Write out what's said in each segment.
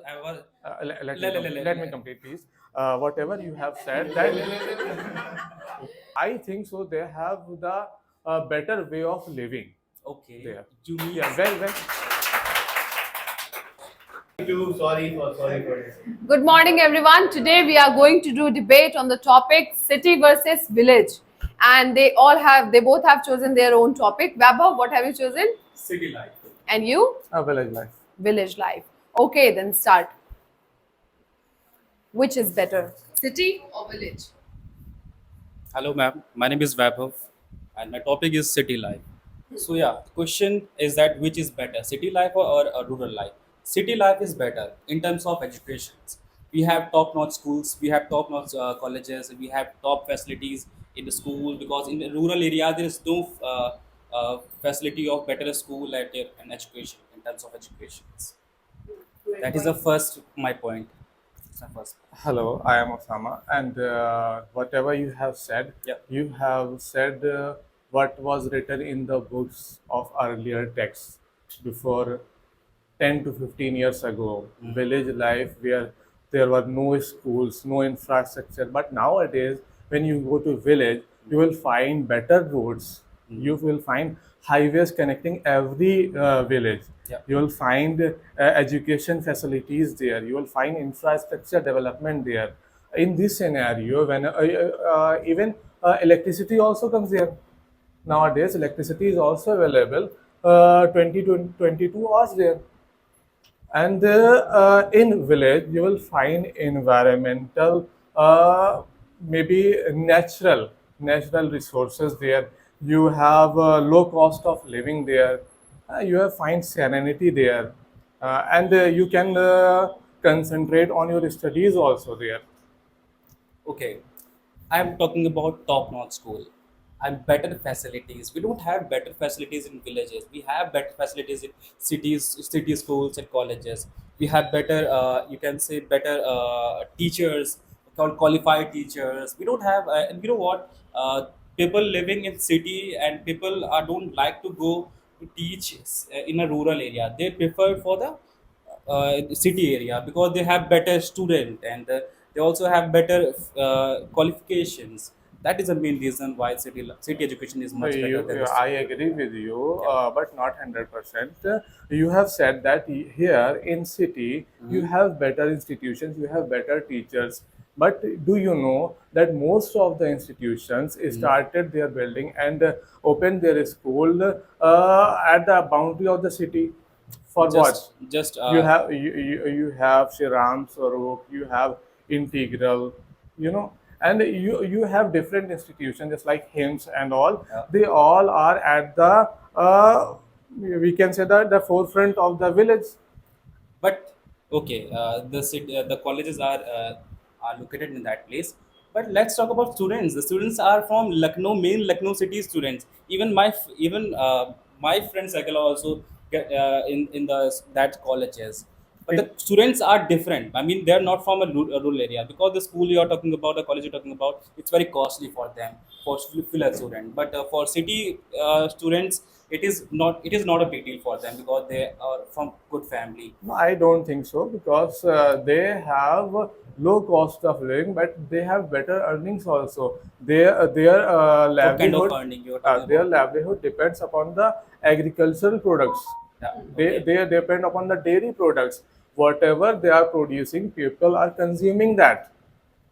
I was. Let me complete, please. Whatever you have said, that I think so. They have the better way of living Okay. there. You mean Yeah, well. Good morning, everyone. Today we are going to do debate on the topic city versus village, and they both have chosen their own topic. Vaibhav, what have you chosen? city life? And you? A village life. Village life. Okay, then start. Which is better, city or village? Hello, ma'am. My name is Vaibhav, and my topic is city life. So yeah, question is that which is better, city life or a rural life? City life is better in terms of education. We have top-notch schools, we have top-notch colleges, we have top facilities in the school because in the rural area there is no facility of better school and education in terms of education. That is the first my point. It's my first. Hello, I am Osama, and whatever Yeah. you have said what was written in the books of earlier texts before 10 to 15 years ago. Village life where there were no schools, no infrastructure. But nowadays, when you go to village, you will find better roads. You will find highways connecting every village. Yeah. You will find education facilities there. You will find infrastructure development there. In this scenario, when even electricity also comes there. Nowadays, electricity is also available 20 to 22 hours there. And in village, you will find environmental, maybe natural resources there. You have low cost of living there. You have find serenity there, and you can concentrate on your studies also there. Okay, I'm talking about top-notch school and better facilities. We don't have better facilities in villages. We have better facilities in city schools and colleges. We have better, you can say, better teachers, called qualified teachers. We don't have, and you know what? People living in city and people don't like to go to teach in a rural area. They prefer for the city area because they have better student and they also have better qualifications. That is the main reason why city education is much better than the I city. agree with you, Yeah. but not 100%. You have said that here in city you Mhm. have better institutions, you have better teachers. But do you know that most of the institutions Mhm. started their building and opened their school at the boundary of the city? For what? Just You have Shiram Swaroop, you have Integral, and you have different institutions just like HIMSS and all. uh, They all are at the we can say that the forefront of the village. but okay, the colleges are located in that place. But let's talk about students. The students are from Lucknow, main Lucknow city students. Even my friend circle also get in the that colleges. But In the students are different. I mean, they're not from a rural area because the school you're talking about, the college you're talking about, it's very costly for them for filler student. But for city students, it is not a big deal for them because they are from good family. No, I don't think so because they have low cost of living, but they have better earnings also. What kind of earning you're talking Their about? livelihood depends upon the agricultural products. Yeah. They Okay. they depend upon the dairy products. Whatever they are producing, people are consuming that.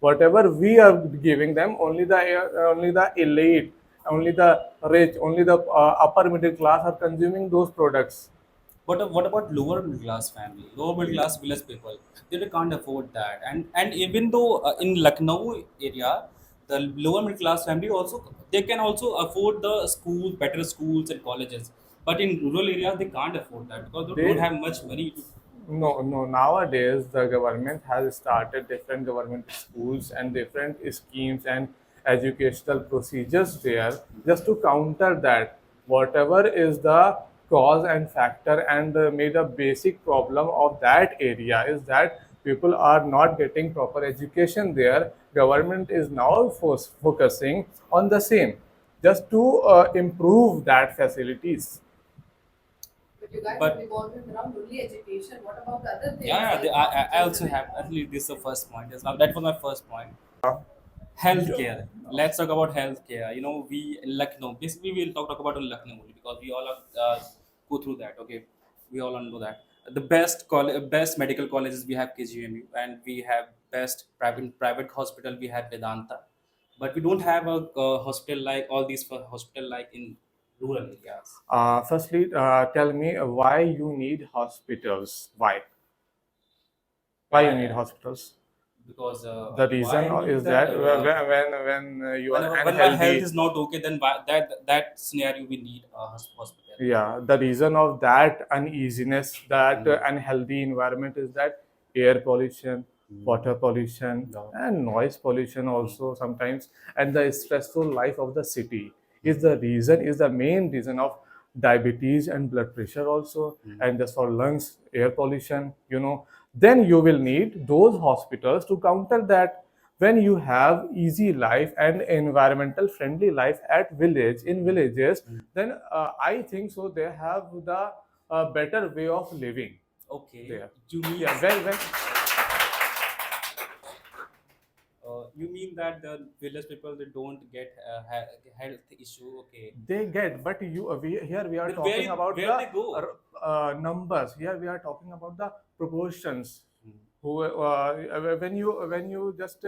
Whatever we are giving them, only the elite, only the rich, only the upper middle class are consuming those products. But what about lower middle class family, lower middle class village people? They can't afford that. And even though in Lucknow area, the lower middle class family also they can also afford the schools, better schools and colleges. But in rural areas, they can't afford that because they don't They have much money to. No. Nowadays, the government has started different government schools and different schemes and educational procedures there just to counter that. Whatever is the cause and factor and made a basic problem of that area is that people are not getting proper education there. Government is now focusing on the same just to improve that facilities. But you guys are But revolving around only education. What about other things yeah, like I hospitals also and have. At least this is the first point. That was my first point. Healthcare. Yeah. Let's talk about healthcare. We in Lucknow. Basically, we'll talk about Lucknow only because we all go through that. Okay, we all know that the best medical colleges we have KGMU, and we have best private hospital we have Vedanta, but we don't have a hospital like all these for hospital like in rural areas. Firstly, tell me why you need hospitals. Why? Why you need Why? hospitals? Because The why reason I need is that. that when you are When my health unhealthy, is not okay, then that scenario we need a hospital. yeah, the reason of that uneasiness, that Mm. unhealthy environment is that air pollution, Mm. water pollution, No. and noise pollution Mm. also sometimes, and the stressful life of the city is Mm. the reason, is the main reason of diabetes and blood pressure also, Mm. and just for lungs, air pollution. Then you will need those hospitals to counter that. When you have easy life and environmental friendly life at village in Mm. villages, Mm. then I think so they have the better way of living Okay, there. you mean Yeah, well, you mean that the village people they don't get health issue? Okay, they get, but here we are then talking about where the they go? numbers. Here we are talking about the proportions. Mm. Who when you just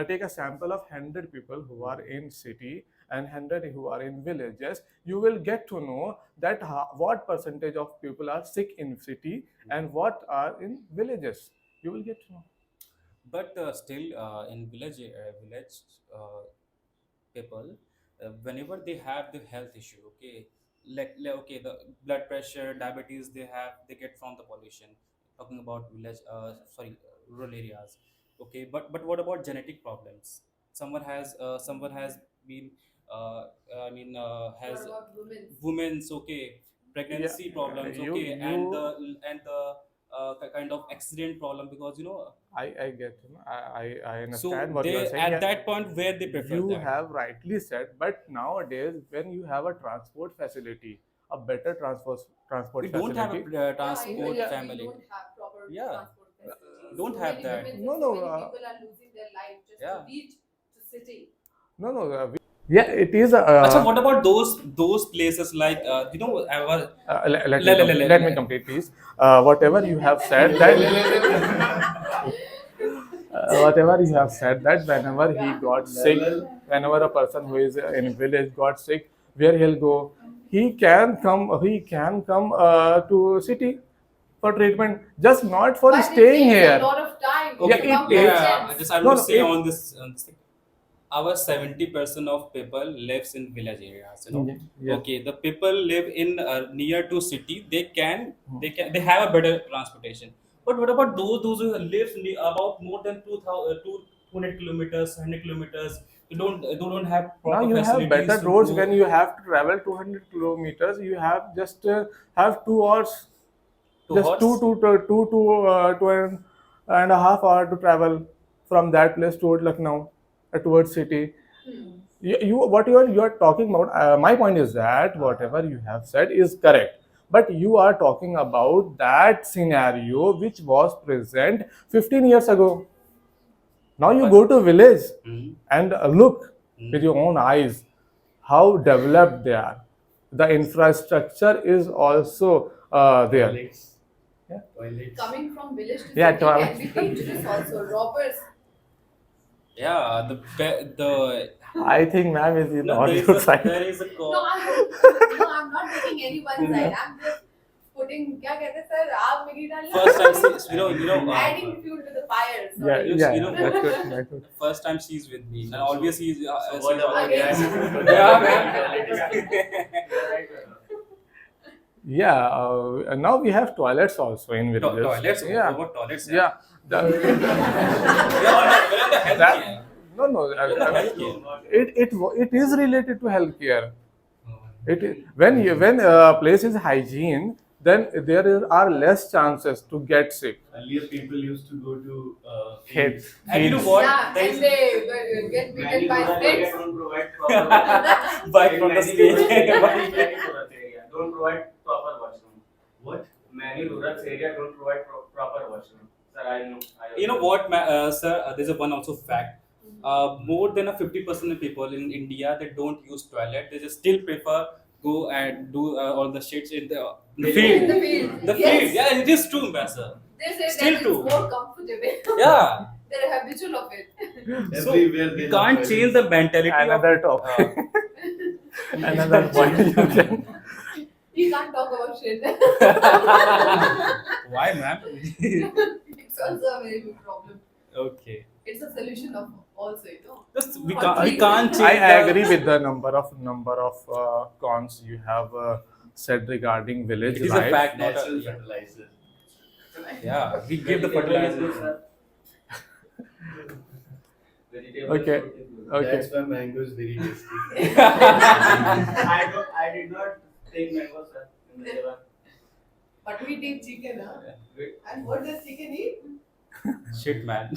take a sample of 100 people who are in city and 100 who are in villages, you will get to know that what percentage of people are sick in city and what are in villages. You will get to know. But still, in village uh, people, whenever they have the health issue, okay, okay, the blood pressure, diabetes they get from the pollution. Talking about village, sorry, rural areas, okay. But what about genetic problems? Someone has been, I mean, what has about women? women's, okay, Yeah, pregnancy problems, you okay, and you the kind of accident problem because I get, I understand so what you are they saying. at Yeah, that point where they prefer you that. have rightly said, but nowadays when you have a transport facility, a better transport We don't have facility. a Yeah, even transport if we family. don't have proper Yeah, transport facilities, don't so have many that. women No, and so no, many people are losing their life just to Yeah. reach to city. no, no. Yeah, it is. Acha, what about those places like our Let me le, le, le, complete. le, Let me le. complete, please. Whatever you have said that. Whatever you have said that whenever he got sick, whenever a person who is in village got sick, where he'll go, he can come to city for treatment, just not for But it staying takes a here. lot of time to Yeah, Okay, it become takes. yeah. distance. Just I want No, to no, say it. on this thing. Our 70% of people lives in village areas. Yes. Okay, the people live in near to city. They have a better transportation. But what about those who live about more than 200 kilometers, 100 kilometers? They don't have Now proper you have facilities better to roads. When go you have to travel 200 kilometers, you have just have 2 hours, to just horse. two and a half hour to travel from that place toward Lucknow, towards city. What you are talking about. My point is that whatever you have said is correct, but you are talking about that scenario which was present 15 years ago. Now you go But to village hmm, and look with hmm, your own eyes how developed they are. The infrastructure is also there. Yeah, Coming from village to yeah, city toilet. can be dangerous also. Robbers. yeah, the I think ma'am is no, not your side. there is a No, call. I'm not taking anyone's side. I'm just putting क्या कहते हैं sir आग में नहीं First time डालना. she, Adding fuel to the fire. Yeah, Sorry. yeah, yeah. That's good. That's good. the first time she's with me, and always she's What about Again. yeah, man. Yeah, and now we have toilets also in villages. Toilets. Yeah, What toilets? yeah. We're on the That healthcare. no, no. We're on the healthcare. It is related to healthcare. When place is hygiene, then are less chances to get sick. Earlier, people used to go to Head, And you know heads. what? Yeah, There and is they get bitten by snakes. don't provide proper bike from the stage. don't provide proper washroom. What? Many rural areas don't provide proper washroom. Sir, I know. You know what, sir? There's a one also fact. More than a 50% of people in India, they don't use toilet. They just still prefer go and do all the shits in the field. In the field. The Yes. field. Yeah, it is true, sir. They say Still that true. it's more comfortable. Yeah. They're habitual of it. So Everywhere they you can't have change the mentality Another of. topic. Another point you can. You can't talk about shit. Why, ma'am? It's also a very big problem. Okay. It's a solution of also, you know. Just we Or can't. We treat- can't change. I the- agree with the number of cons you have said regarding village It is a life. fact, not a. natural Yeah. fertilizer. Yeah, we give the fertilizer. Vegetable Okay. fruit is good. Okay. That's why mango is very tasty. I did not take mango, sir. In the Java. But we eat chicken, huh? And what does chicken eat? Shit, man.